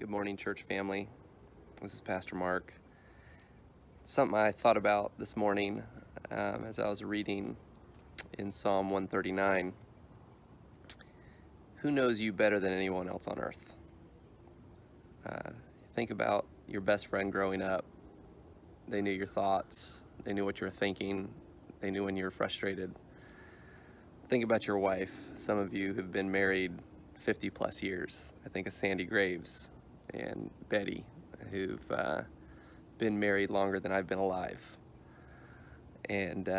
Good morning, church family. This is Pastor Mark. Something I thought about this morning as I was reading in Psalm 139. Who knows you better than anyone else on earth? Think about your best friend growing up. They knew your thoughts. They knew what you were thinking. They knew when you were frustrated. Think about your wife. Some of you have been married 50 plus years. I think of Sandy Graves and Betty, who've been married longer than I've been alive. And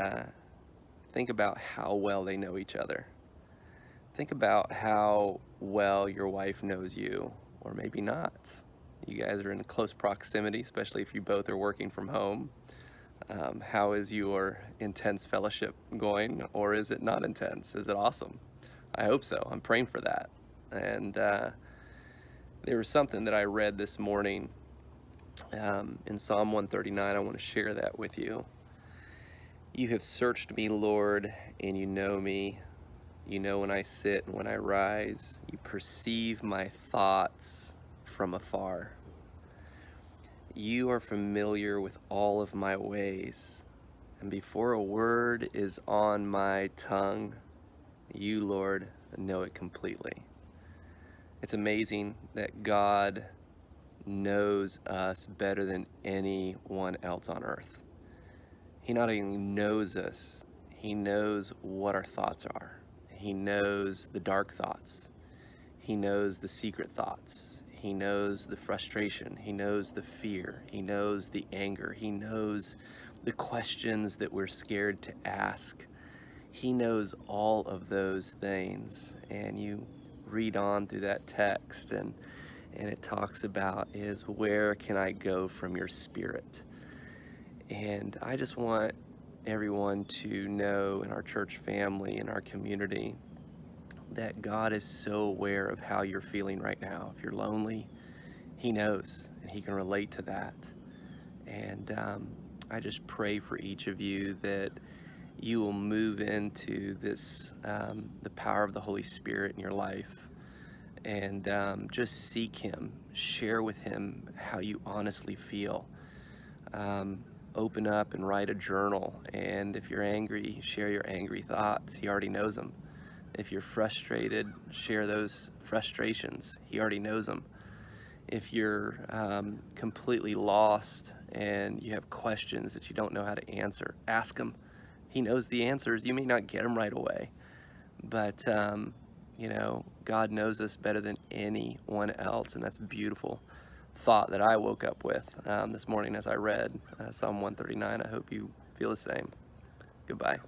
think about how well they know each other. Think about how well your wife knows you, or maybe not. You guys are in close proximity, especially if you both are working from home. How is your intense fellowship going, or is it not intense? Is it awesome? I hope so. I'm praying for that. And there was something that I read this morning in Psalm 139. I want to share that with you. You have searched me, Lord, and you know me. You know when I sit and when I rise. You perceive my thoughts from afar. You are familiar with all of my ways, and before a word is on my tongue, you, Lord, know it completely. It's amazing that God knows us better than anyone else on earth. He not only knows us, he knows what our thoughts are. He knows the dark thoughts. He knows the secret thoughts. He knows the frustration. He knows the fear. He knows the anger. He knows the questions that we're scared to ask. He knows all of those things. And you read on through that text and it talks about is where can I go from your spirit? And I just want everyone to know in our church family, in our community, that God is so aware of how you're feeling right now. If you're lonely, he knows and he can relate to that. And I just pray for each of you that you will move into this, the power of the Holy Spirit in your life, and just seek him, share with him how you honestly feel. Open up and write a journal, and if you're angry, share your angry thoughts. He already knows them. If you're frustrated, share those frustrations. He already knows them. If you're completely lost and you have questions that you don't know how to answer, ask him. He knows the answers. You may not get them right away, but God knows us better than anyone else, and that's a beautiful thought that I woke up with this morning as I read Psalm 139. I hope you feel the same. Goodbye.